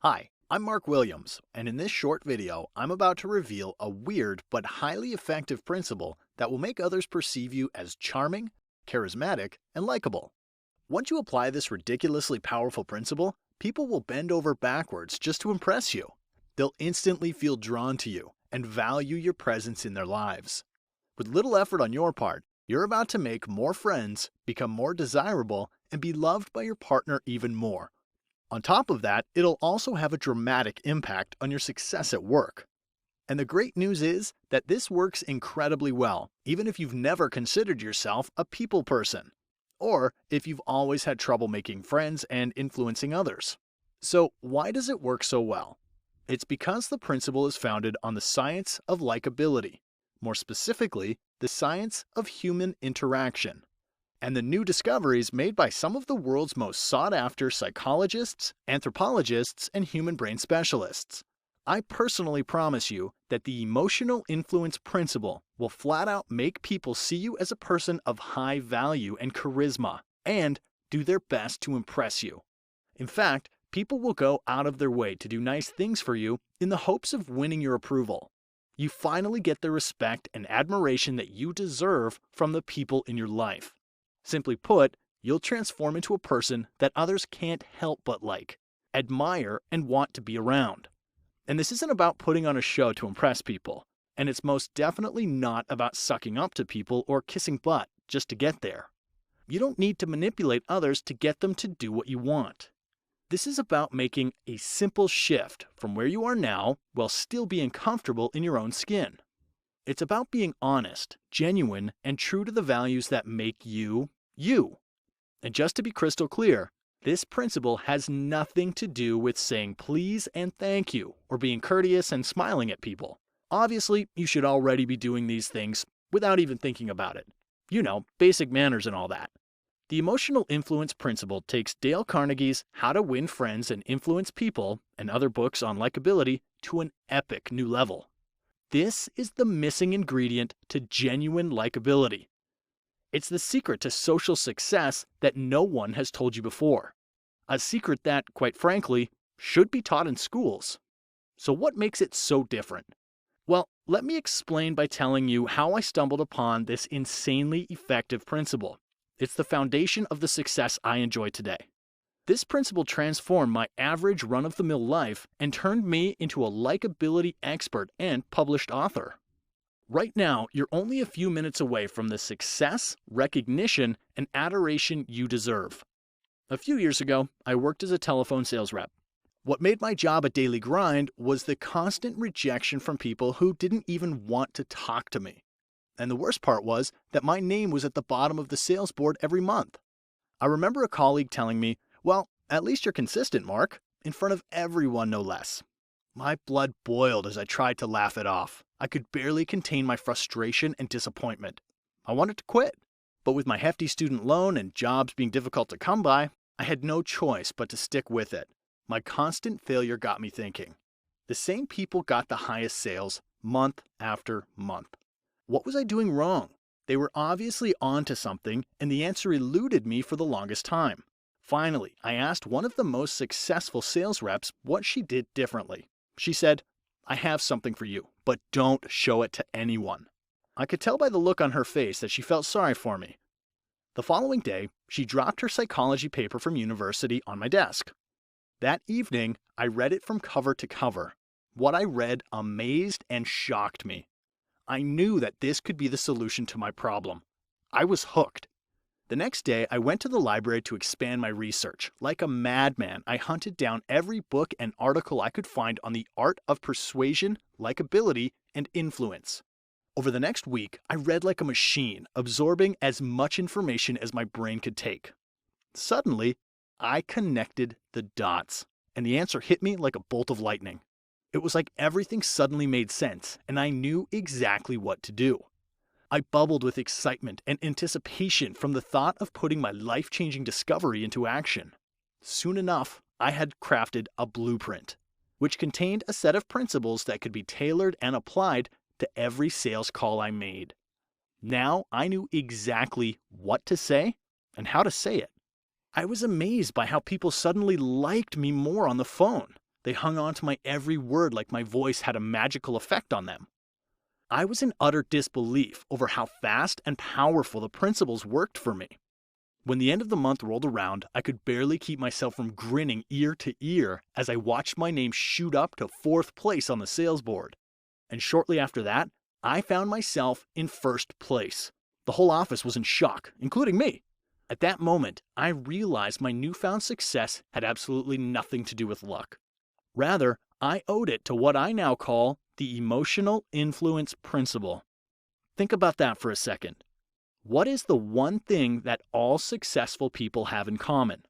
Hi, I'm Mark Williams, and in this short video, I'm about to reveal a weird but highly effective principle that will make others perceive you as charming, charismatic, and likable. Once you apply this ridiculously powerful principle, people will bend over backwards just to impress you. They'll instantly feel drawn to you and value your presence in their lives. With little effort on your part, you're about to make more friends, become more desirable, and be loved by your partner even more. On top of that, it'll also have a dramatic impact on your success at work. And the great news is that this works incredibly well, even if you've never considered yourself a people person, or if you've always had trouble making friends and influencing others. So, why does it work so well? It's because the principle is founded on the science of likability, more specifically, the science of human interaction, and the new discoveries made by some of the world's most sought-after psychologists, anthropologists, and human brain specialists. I personally promise you that the emotional influence principle will flat out make people see you as a person of high value and charisma, and do their best to impress you. In fact, people will go out of their way to do nice things for you in the hopes of winning your approval. You finally get the respect and admiration that you deserve from the people in your life. Simply put, you'll transform into a person that others can't help but like, admire, and want to be around. And this isn't about putting on a show to impress people, and it's most definitely not about sucking up to people or kissing butt just to get there. You don't need to manipulate others to get them to do what you want. This is about making a simple shift from where you are now while still being comfortable in your own skin. It's about being honest, genuine, and true to the values that make you, you. And just to be crystal clear, this principle has nothing to do with saying please and thank you, or being courteous and smiling at people. Obviously, you should already be doing these things without even thinking about it. You know, basic manners and all that. The emotional influence principle takes Dale Carnegie's How to Win Friends and Influence People and other books on likability to an epic new level. This is the missing ingredient to genuine likability. It's the secret to social success that no one has told you before. A secret that, quite frankly, should be taught in schools. So what makes it so different? Well, let me explain by telling you how I stumbled upon this insanely effective principle. It's the foundation of the success I enjoy today. This principle transformed my average run-of-the-mill life and turned me into a likability expert and published author. Right now, you're only a few minutes away from the success, recognition, and adoration you deserve. A few years ago, I worked as a telephone sales rep. What made my job a daily grind was the constant rejection from people who didn't even want to talk to me. And the worst part was that my name was at the bottom of the sales board every month. I remember a colleague telling me, "Well, at least you're consistent, Mark," in front of everyone no less. My blood boiled as I tried to laugh it off. I could barely contain my frustration and disappointment. I wanted to quit. But with my hefty student loan and jobs being difficult to come by, I had no choice but to stick with it. My constant failure got me thinking. The same people got the highest sales month after month. What was I doing wrong? They were obviously onto something, and the answer eluded me for the longest time. Finally, I asked one of the most successful sales reps what she did differently. She said, "I have something for you, but don't show it to anyone." I could tell by the look on her face that she felt sorry for me. The following day, she dropped her psychology paper from university on my desk. That evening, I read it from cover to cover. What I read amazed and shocked me. I knew that this could be the solution to my problem. I was hooked. The next day, I went to the library to expand my research. Like a madman, I hunted down every book and article I could find on the art of persuasion, likability, and influence. Over the next week, I read like a machine, absorbing as much information as my brain could take. Suddenly, I connected the dots, and the answer hit me like a bolt of lightning. It was like everything suddenly made sense, and I knew exactly what to do. I bubbled with excitement and anticipation from the thought of putting my life-changing discovery into action. Soon enough, I had crafted a blueprint, which contained a set of principles that could be tailored and applied to every sales call I made. Now I knew exactly what to say and how to say it. I was amazed by how people suddenly liked me more on the phone. They hung on to my every word like my voice had a magical effect on them. I was in utter disbelief over how fast and powerful the principles worked for me. When the end of the month rolled around, I could barely keep myself from grinning ear to ear as I watched my name shoot up to 4th place on the sales board. And shortly after that, I found myself in 1st place. The whole office was in shock, including me. At that moment, I realized my newfound success had absolutely nothing to do with luck. Rather, I owed it to what I now call the emotional influence principle. Think about that for a second. What is the one thing that all successful people have in common?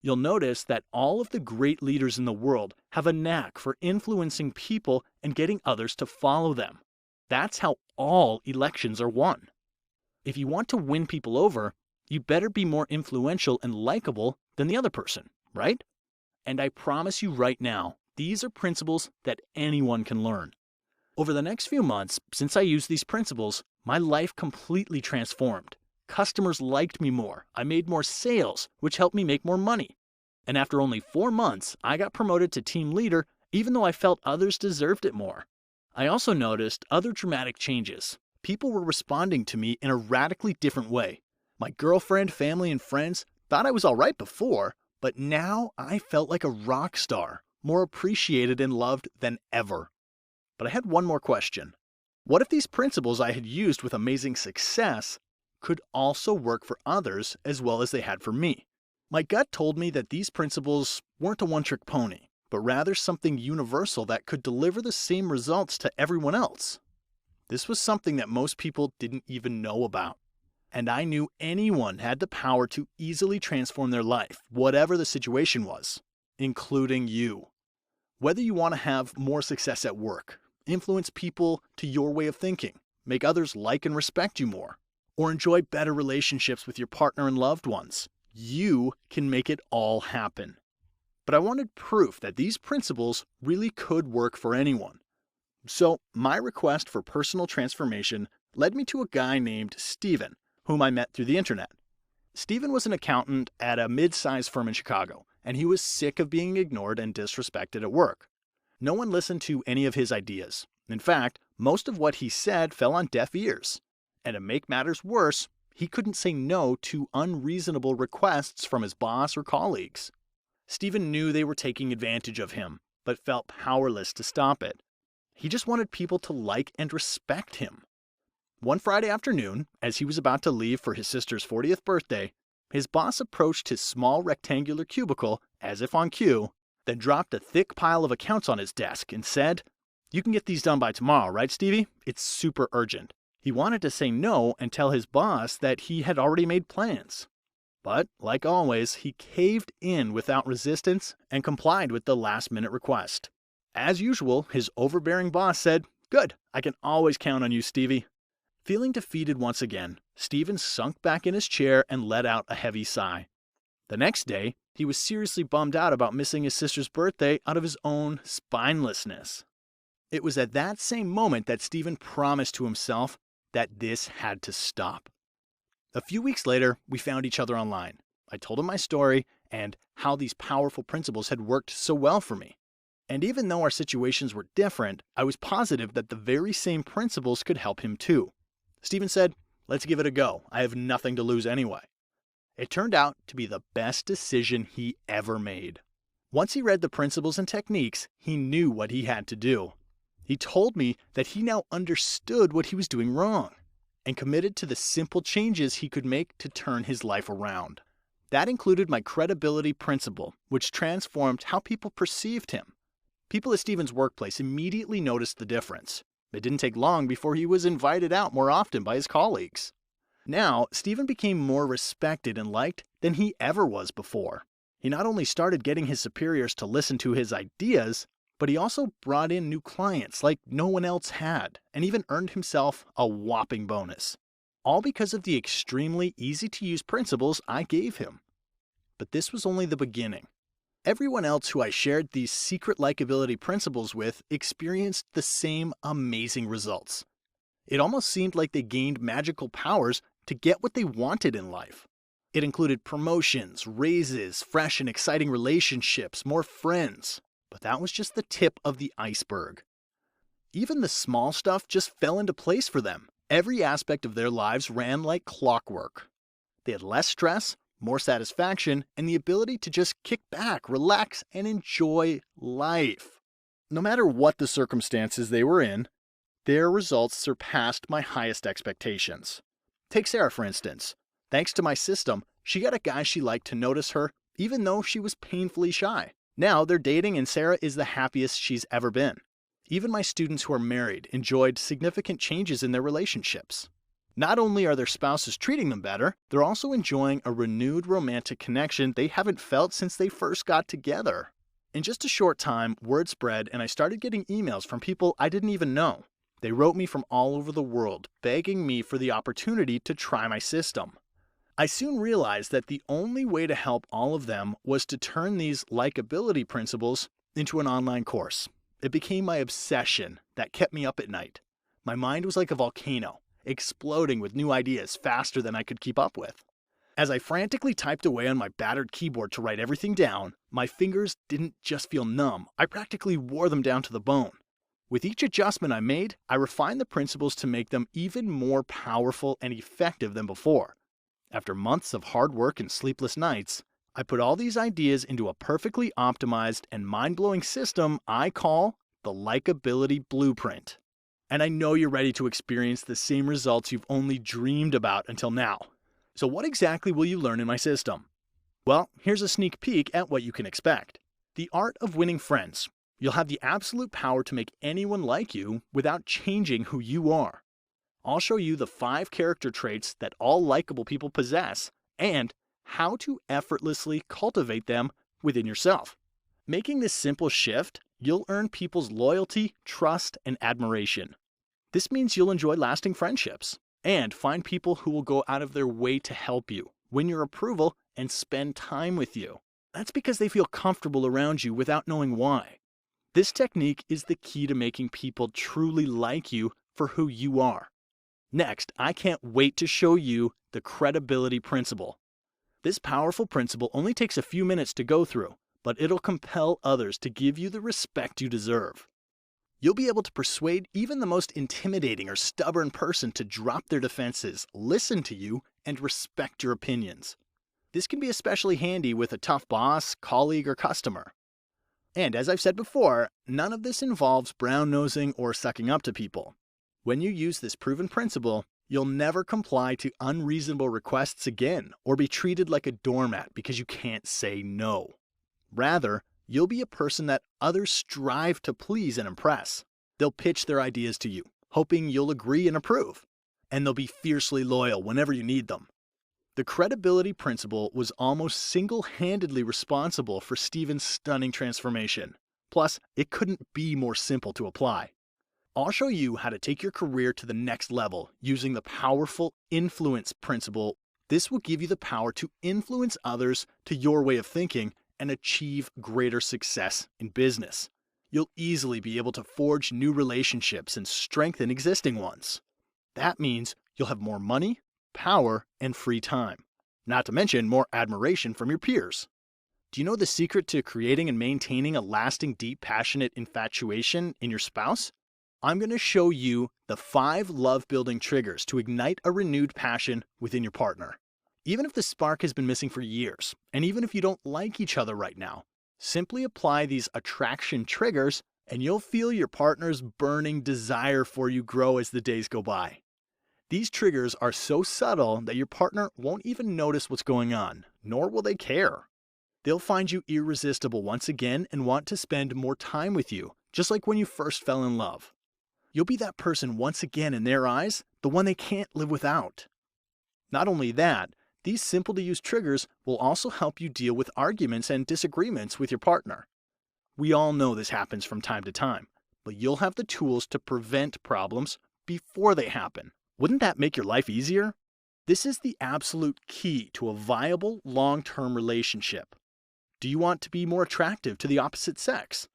You'll notice that all of the great leaders in the world have a knack for influencing people and getting others to follow them. That's how all elections are won. If you want to win people over, you better be more influential and likable than the other person, right? And I promise you right now, these are principles that anyone can learn. Over the next few months, since I used these principles, my life completely transformed. Customers liked me more. I made more sales, which helped me make more money. And after only 4 months, I got promoted to team leader, even though I felt others deserved it more. I also noticed other dramatic changes. People were responding to me in a radically different way. My girlfriend, family, and friends thought I was all right before, but now I felt like a rock star, more appreciated and loved than ever. But I had one more question. What if these principles I had used with amazing success could also work for others as well as they had for me? My gut told me that these principles weren't a one-trick pony, but rather something universal that could deliver the same results to everyone else. This was something that most people didn't even know about. And I knew anyone had the power to easily transform their life, whatever the situation was, including you. Whether you want to have more success at work, influence people to your way of thinking, make others like and respect you more, or enjoy better relationships with your partner and loved ones, you can make it all happen. But I wanted proof that these principles really could work for anyone. So my request for personal transformation led me to a guy named Steven, whom I met through the internet. Steven was an accountant at a mid-sized firm in Chicago, and he was sick of being ignored and disrespected at work. No one listened to any of his ideas. In fact, most of what he said fell on deaf ears. And to make matters worse, he couldn't say no to unreasonable requests from his boss or colleagues. Steven knew they were taking advantage of him, but felt powerless to stop it. He just wanted people to like and respect him. One Friday afternoon, as he was about to leave for his sister's 40th birthday, his boss approached his small rectangular cubicle, as if on cue, then dropped a thick pile of accounts on his desk and said, "You can get these done by tomorrow, right, Stevie? It's super urgent." He wanted to say no and tell his boss that he had already made plans. But, like always, he caved in without resistance and complied with the last-minute request. As usual, his overbearing boss said, "Good, I can always count on you, Stevie." Feeling defeated once again, Steven sunk back in his chair and let out a heavy sigh. The next day, he was seriously bummed out about missing his sister's birthday out of his own spinelessness. It was at that same moment that Steven promised to himself that this had to stop. A few weeks later, we found each other online. I told him my story and how these powerful principles had worked so well for me. And even though our situations were different, I was positive that the very same principles could help him too. Steven said, "Let's give it a go. I have nothing to lose anyway." It turned out to be the best decision he ever made. Once he read the principles and techniques, he knew what he had to do. He told me that he now understood what he was doing wrong and committed to the simple changes he could make to turn his life around. That included my credibility principle, which transformed how people perceived him. People at Steven's workplace immediately noticed the difference. It didn't take long before he was invited out more often by his colleagues. Now, Steven became more respected and liked than he ever was before. He not only started getting his superiors to listen to his ideas, but he also brought in new clients like no one else had, and even earned himself a whopping bonus. All because of the extremely easy-to-use principles I gave him. But this was only the beginning. Everyone else who I shared these secret likability principles with experienced the same amazing results. It almost seemed like they gained magical powers to get what they wanted in life. It included promotions, raises, fresh and exciting relationships, more friends. But that was just the tip of the iceberg. Even the small stuff just fell into place for them. Every aspect of their lives ran like clockwork. They had less stress, more satisfaction, and the ability to just kick back, relax, and enjoy life. No matter what the circumstances they were in, their results surpassed my highest expectations. Take Sarah, for instance. Thanks to my system, she got a guy she liked to notice her, even though she was painfully shy. Now they're dating and Sarah is the happiest she's ever been. Even my students who are married enjoyed significant changes in their relationships. Not only are their spouses treating them better, they're also enjoying a renewed romantic connection they haven't felt since they first got together. In just a short time, word spread and I started getting emails from people I didn't even know. They wrote me from all over the world, begging me for the opportunity to try my system. I soon realized that the only way to help all of them was to turn these likability principles into an online course. It became my obsession that kept me up at night. My mind was like a volcano, exploding with new ideas faster than I could keep up with. As I frantically typed away on my battered keyboard to write everything down, my fingers didn't just feel numb, I practically wore them down to the bone. With each adjustment I made, I refined the principles to make them even more powerful and effective than before. After months of hard work and sleepless nights, I put all these ideas into a perfectly optimized and mind-blowing system I call the Likability Blueprint. And I know you're ready to experience the same results you've only dreamed about until now. So what exactly will you learn in my system? Well, here's a sneak peek at what you can expect. The art of winning friends. You'll have the absolute power to make anyone like you without changing who you are. I'll show you the 5 character traits that all likable people possess and how to effortlessly cultivate them within yourself. Making this simple shift, you'll earn people's loyalty, trust, and admiration. This means you'll enjoy lasting friendships and find people who will go out of their way to help you, win your approval, and spend time with you. That's because they feel comfortable around you without knowing why. This technique is the key to making people truly like you for who you are. Next, I can't wait to show you the credibility principle. This powerful principle only takes a few minutes to go through, but it'll compel others to give you the respect you deserve. You'll be able to persuade even the most intimidating or stubborn person to drop their defenses, listen to you, and respect your opinions. This can be especially handy with a tough boss, colleague, or customer. And as I've said before, none of this involves brown-nosing or sucking up to people. When you use this proven principle, you'll never comply to unreasonable requests again or be treated like a doormat because you can't say no. Rather, you'll be a person that others strive to please and impress. They'll pitch their ideas to you, hoping you'll agree and approve. And they'll be fiercely loyal whenever you need them. The credibility principle was almost single-handedly responsible for Steven's stunning transformation. Plus, it couldn't be more simple to apply. I'll show you how to take your career to the next level using the powerful influence principle. This will give you the power to influence others to your way of thinking and achieve greater success in business. You'll easily be able to forge new relationships and strengthen existing ones. That means you'll have more money, power, and free time. Not to mention more admiration from your peers. Do you know the secret to creating and maintaining a lasting, deep, passionate infatuation in your spouse? I'm going to show you the 5 love-building triggers to ignite a renewed passion within your partner. Even if the spark has been missing for years, and even if you don't like each other right now, simply apply these attraction triggers and you'll feel your partner's burning desire for you grow as the days go by. These triggers are so subtle that your partner won't even notice what's going on, nor will they care. They'll find you irresistible once again and want to spend more time with you, just like when you first fell in love. You'll be that person once again in their eyes, the one they can't live without. Not only that, these simple-to-use triggers will also help you deal with arguments and disagreements with your partner. We all know this happens from time to time, but you'll have the tools to prevent problems before they happen. Wouldn't that make your life easier? This is the absolute key to a viable long-term relationship. Do you want to be more attractive to the opposite sex?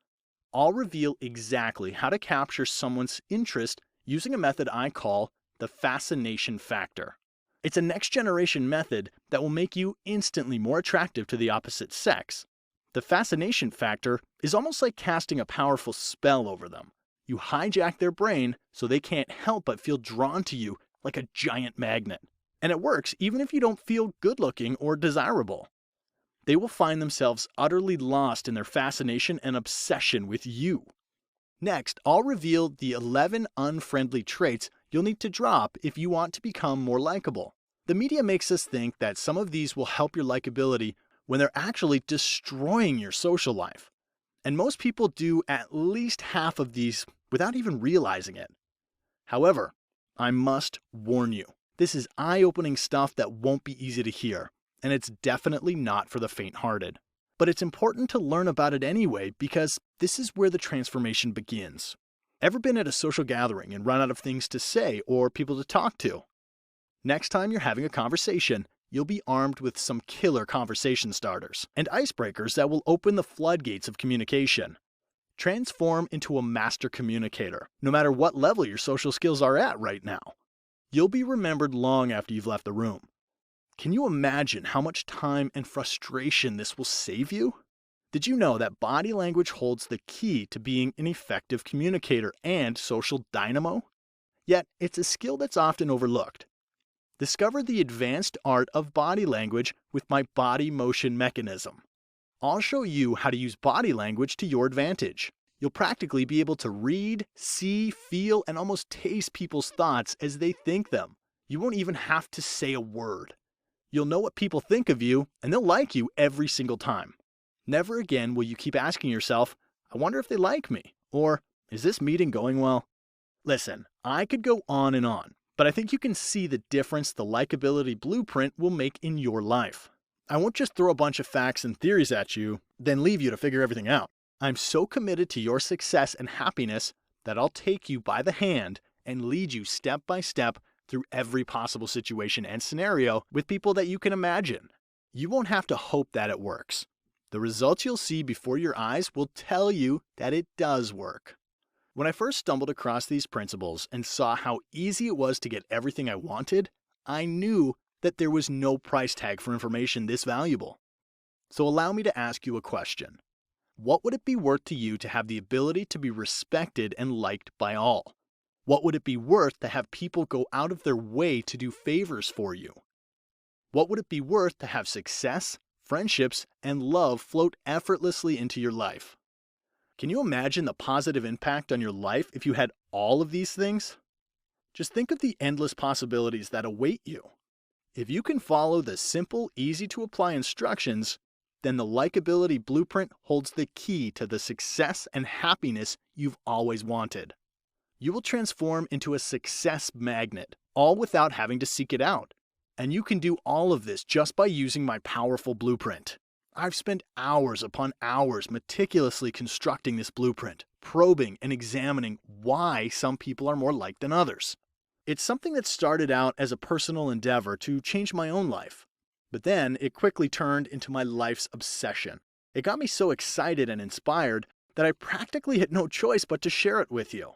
I'll reveal exactly how to capture someone's interest using a method I call the fascination factor. It's a next-generation method that will make you instantly more attractive to the opposite sex. The fascination factor is almost like casting a powerful spell over them. You hijack their brain so they can't help but feel drawn to you like a giant magnet. And it works even if you don't feel good-looking or desirable. They will find themselves utterly lost in their fascination and obsession with you. Next, I'll reveal the 11 unfriendly traits you'll need to drop if you want to become more likable. The media makes us think that some of these will help your likability when they're actually destroying your social life. And most people do at least half of these without even realizing it. However, I must warn you, this is eye-opening stuff that won't be easy to hear, and it's definitely not for the faint-hearted. But it's important to learn about it anyway because this is where the transformation begins. Ever been at a social gathering and run out of things to say or people to talk to? Next time you're having a conversation, you'll be armed with some killer conversation starters and icebreakers that will open the floodgates of communication. Transform into a master communicator, no matter what level your social skills are at right now. You'll be remembered long after you've left the room. Can you imagine how much time and frustration this will save you? Did you know that body language holds the key to being an effective communicator and social dynamo? Yet, it's a skill that's often overlooked. Discover the advanced art of body language with my body motion mechanism. I'll show you how to use body language to your advantage. You'll practically be able to read, see, feel, and almost taste people's thoughts as they think them. You won't even have to say a word. You'll know what people think of you, and they'll like you every single time. Never again will you keep asking yourself, I wonder if they like me, or is this meeting going well? Listen, I could go on and on, but I think you can see the difference the likability blueprint will make in your life. I won't just throw a bunch of facts and theories at you, then leave you to figure everything out. I'm so committed to your success and happiness that I'll take you by the hand and lead you step by step through every possible situation and scenario with people that you can imagine. You won't have to hope that it works. The results you'll see before your eyes will tell you that it does work. When I first stumbled across these principles and saw how easy it was to get everything I wanted, I knew that there was no price tag for information this valuable. So allow me to ask you a question. What would it be worth to you to have the ability to be respected and liked by all? What would it be worth to have people go out of their way to do favors for you? What would it be worth to have success, friendships, and love float effortlessly into your life? Can you imagine the positive impact on your life if you had all of these things? Just think of the endless possibilities that await you. If you can follow the simple, easy-to-apply instructions, then the likability blueprint holds the key to the success and happiness you've always wanted. You will transform into a success magnet, all without having to seek it out. And you can do all of this just by using my powerful blueprint. I've spent hours upon hours meticulously constructing this blueprint, probing and examining why some people are more liked than others. It's something that started out as a personal endeavor to change my own life, but then it quickly turned into my life's obsession. It got me so excited and inspired that I practically had no choice but to share it with you.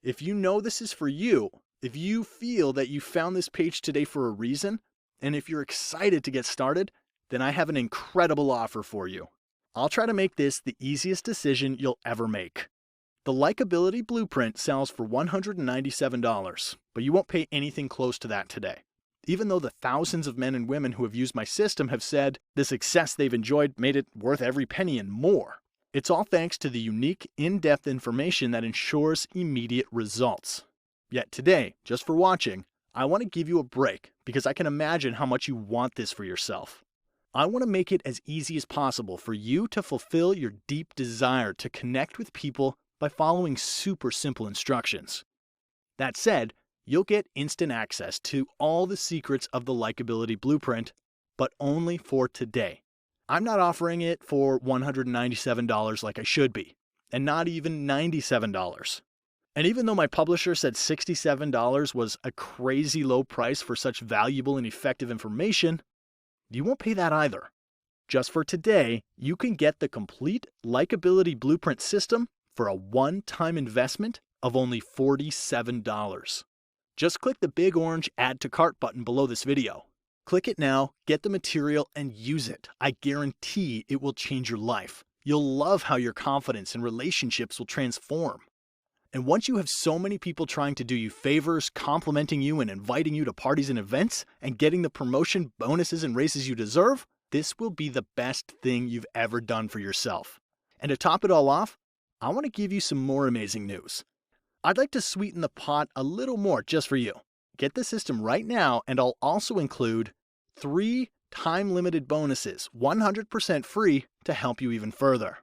If you know this is for you, if you feel that you found this page today for a reason, and if you're excited to get started, then I have an incredible offer for you. I'll try to make this the easiest decision you'll ever make. The Likability Blueprint sells for $197, but you won't pay anything close to that today. Even though the thousands of men and women who have used my system have said the success they've enjoyed made it worth every penny and more. It's all thanks to the unique, in-depth information that ensures immediate results. Yet today, just for watching, I want to give you a break because I can imagine how much you want this for yourself. I want to make it as easy as possible for you to fulfill your deep desire to connect with people by following super simple instructions. That said, you'll get instant access to all the secrets of the Likability Blueprint, but only for today. I'm not offering it for $197 like I should be, and not even $97. And even though my publisher said $67 was a crazy low price for such valuable and effective information, you won't pay that either. Just for today, you can get the complete Likability Blueprint system for a one-time investment of only $47. Just click the big orange Add to Cart button below this video. Click it now, get the material, and use it. I guarantee it will change your life. You'll love how your confidence and relationships will transform. And once you have so many people trying to do you favors, complimenting you and inviting you to parties and events, and getting the promotion, bonuses, and raises you deserve, this will be the best thing you've ever done for yourself. And to top it all off, I want to give you some more amazing news. I'd like to sweeten the pot a little more just for you. Get the system right now, and I'll also include 3 time-limited bonuses, 100% free, to help you even further.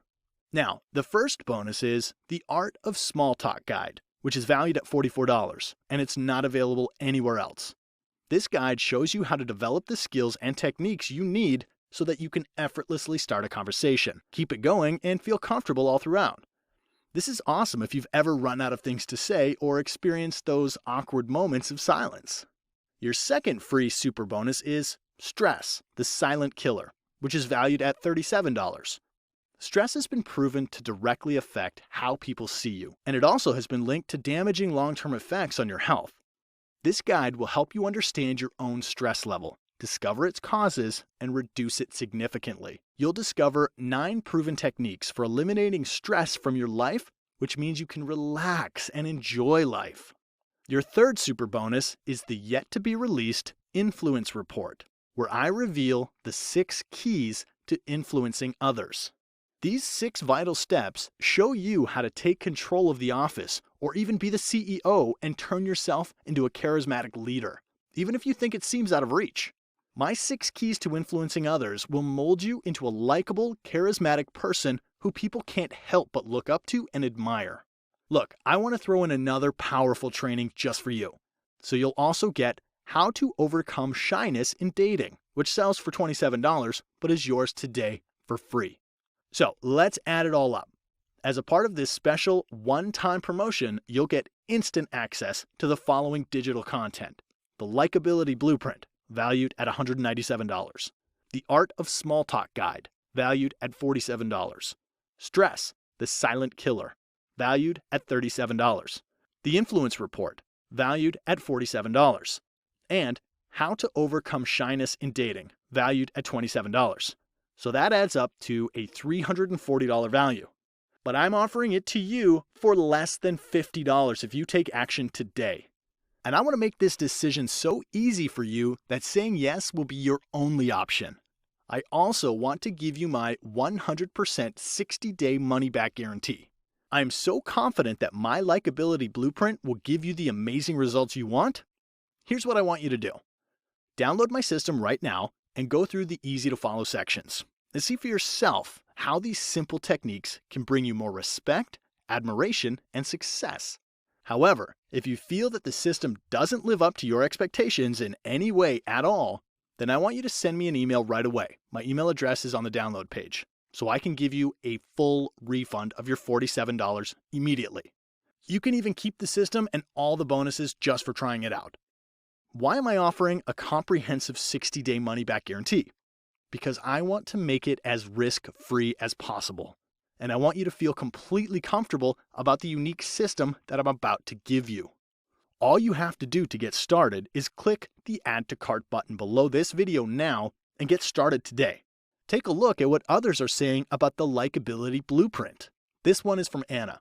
Now, the first bonus is the Art of Small Talk Guide, which is valued at $44, and it's not available anywhere else. This guide shows you how to develop the skills and techniques you need so that you can effortlessly start a conversation, keep it going, and feel comfortable all throughout. This is awesome if you've ever run out of things to say or experienced those awkward moments of silence. Your second free super bonus is Stress, the Silent Killer, which is valued at $37. Stress has been proven to directly affect how people see you, and it also has been linked to damaging long-term effects on your health. This guide will help you understand your own stress level, discover its causes, and reduce it significantly. You'll discover 9 proven techniques for eliminating stress from your life, which means you can relax and enjoy life. Your third super bonus is the yet-to-be-released Influence Report, where I reveal the 6 keys to influencing others. These 6 vital steps show you how to take control of the office or even be the CEO and turn yourself into a charismatic leader, even if you think it seems out of reach. My 6 keys to influencing others will mold you into a likable, charismatic person who people can't help but look up to and admire. Look, I want to throw in another powerful training just for you. So you'll also get How to Overcome Shyness in Dating, which sells for $27 but is yours today for free. So let's add it all up. As a part of this special one-time promotion, you'll get instant access to the following digital content: the Likeability Blueprint, valued at $197. The Art of Small Talk Guide, valued at $47. Stress, the Silent Killer, valued at $37. The Influence Report, valued at $47. And How to Overcome Shyness in Dating, valued at $27. So that adds up to a $340 value. But I'm offering it to you for less than $50 if you take action today. And I want to make this decision so easy for you that saying yes will be your only option. I also want to give you my 100% 60-day money-back guarantee. I am so confident that my Likeability Blueprint will give you the amazing results you want. Here's what I want you to do. Download my system right now and go through the easy-to-follow sections and see for yourself how these simple techniques can bring you more respect, admiration, and success. However, if you feel that the system doesn't live up to your expectations in any way at all, then I want you to send me an email right away. My email address is on the download page, so I can give you a full refund of your $47 immediately. You can even keep the system and all the bonuses just for trying it out. Why am I offering a comprehensive 60-day money-back guarantee? Because I want to make it as risk-free as possible. And I want you to feel completely comfortable about the unique system that I'm about to give you. All you have to do to get started is click the Add to Cart button below this video now and get started today. Take a look at what others are saying about the Likeability Blueprint. This one is from Anna.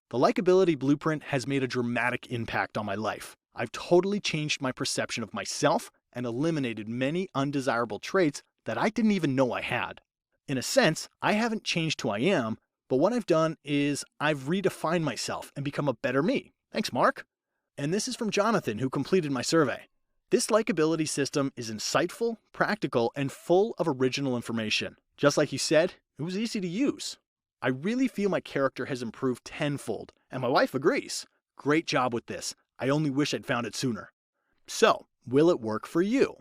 The Likeability Blueprint has made a dramatic impact on my life. I've totally changed my perception of myself and eliminated many undesirable traits that I didn't even know I had. In a sense, I haven't changed who I am, but what I've done is I've redefined myself and become a better me. Thanks, Mark. And this is from Jonathan, who completed my survey. This Likeability system is insightful, practical, and full of original information. Just like you said, it was easy to use. I really feel my character has improved tenfold, and my wife agrees. Great job with this. I only wish I'd found it sooner. So, will it work for you?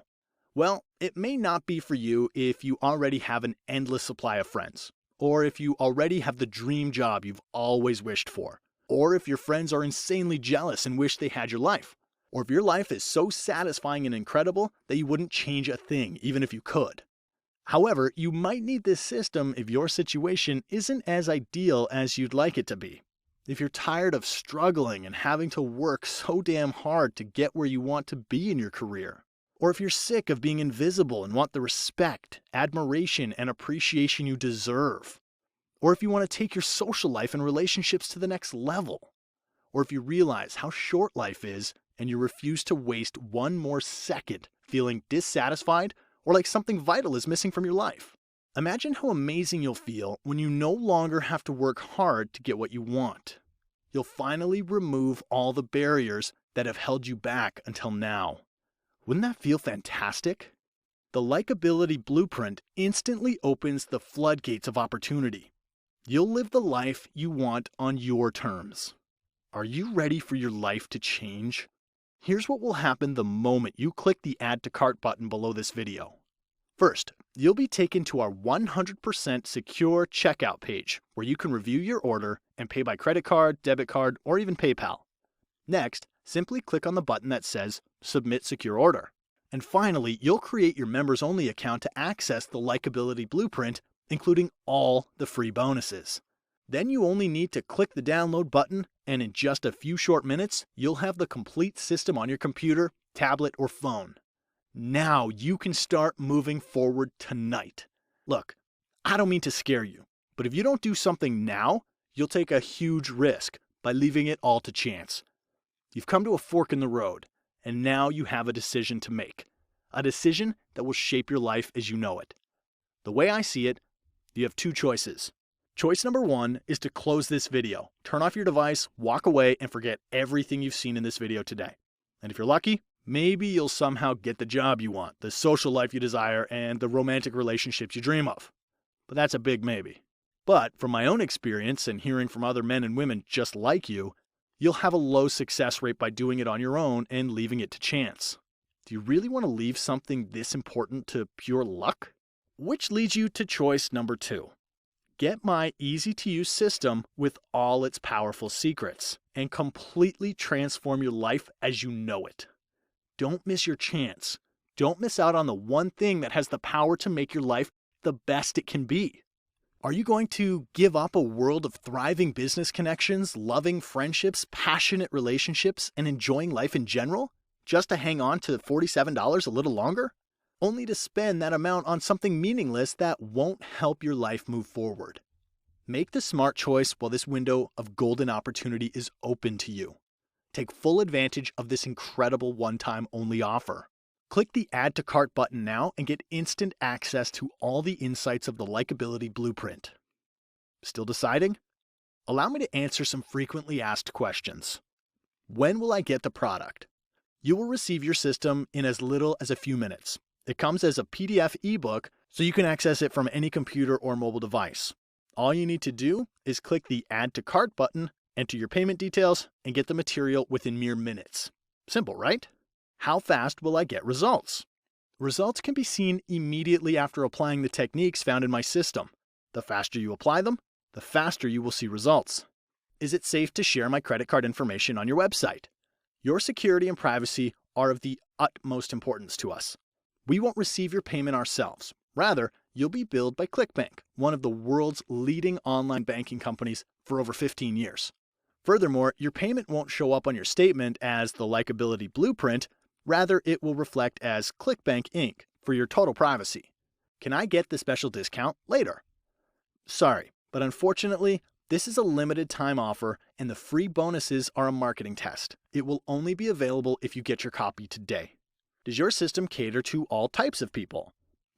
Well, it may not be for you if you already have an endless supply of friends, or if you already have the dream job you've always wished for, or if your friends are insanely jealous and wish they had your life, or if your life is so satisfying and incredible that you wouldn't change a thing even if you could. However, you might need this system if your situation isn't as ideal as you'd like it to be. If you're tired of struggling and having to work so damn hard to get where you want to be in your career, Or if you're sick of being invisible and want the respect, admiration, and appreciation you deserve. Or if you want to take your social life and relationships to the next level. Or if you realize how short life is and you refuse to waste one more second feeling dissatisfied or like something vital is missing from your life. Imagine how amazing you'll feel when you no longer have to work hard to get what you want. You'll finally remove all the barriers that have held you back until now. Wouldn't that feel fantastic? The Likeability Blueprint instantly opens the floodgates of opportunity. You'll live the life you want on your terms. Are you ready for your life to change? Here's what will happen the moment you click the Add to Cart button below this video. First, you'll be taken to our 100% secure checkout page where you can review your order and pay by credit card, debit card, or even PayPal. Next, simply click on the button that says Submit Secure Order. And finally, you'll create your members-only account to access the Likeability Blueprint, including all the free bonuses. Then you only need to click the download button, and in just a few short minutes, you'll have the complete system on your computer, tablet, or phone. Now you can start moving forward tonight. Look, I don't mean to scare you, but if you don't do something now, you'll take a huge risk by leaving it all to chance. You've come to a fork in the road, and now you have a decision to make. A decision that will shape your life as you know it. The way I see it, you have two choices. Choice number one is to close this video, turn off your device, walk away, and forget everything you've seen in this video today. And if you're lucky, maybe you'll somehow get the job you want, the social life you desire, and the romantic relationships you dream of. But that's a big maybe. But from my own experience and hearing from other men and women just like you, you'll have a low success rate by doing it on your own and leaving it to chance. Do you really want to leave something this important to pure luck? Which leads you to choice number two. Get my easy-to-use system with all its powerful secrets and completely transform your life as you know it. Don't miss your chance. Don't miss out on the one thing that has the power to make your life the best it can be. Are you going to give up a world of thriving business connections, loving friendships, passionate relationships, and enjoying life in general, just to hang on to $47 a little longer? Only to spend that amount on something meaningless that won't help your life move forward. Make the smart choice while this window of golden opportunity is open to you. Take full advantage of this incredible one-time only offer. Click the Add to Cart button now and get instant access to all the insights of the Likeability Blueprint. Still deciding? Allow me to answer some frequently asked questions. When will I get the product? You will receive your system in as little as a few minutes. It comes as a PDF ebook, so you can access it from any computer or mobile device. All you need to do is click the Add to Cart button, enter your payment details, and get the material within mere minutes. Simple, right? How fast will I get results? Results can be seen immediately after applying the techniques found in my system. The faster you apply them, the faster you will see results. Is it safe to share my credit card information on your website? Your security and privacy are of the utmost importance to us. We won't receive your payment ourselves. Rather, you'll be billed by ClickBank, one of the world's leading online banking companies for over 15 years. Furthermore, your payment won't show up on your statement as the Likeability Blueprint. Rather, it will reflect as ClickBank Inc. for your total privacy. Can I get the special discount later? Sorry, but unfortunately, this is a limited time offer and the free bonuses are a marketing test. It will only be available if you get your copy today. Does your system cater to all types of people?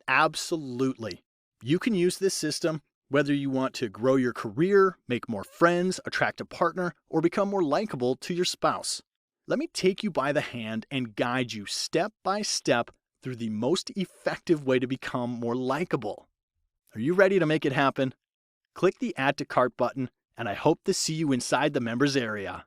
Absolutely. You can use this system whether you want to grow your career, make more friends, attract a partner, or become more likable to your spouse. Let me take you by the hand and guide you step by step through the most effective way to become more likable. Are you ready to make it happen? Click the Add to Cart button, and I hope to see you inside the members area.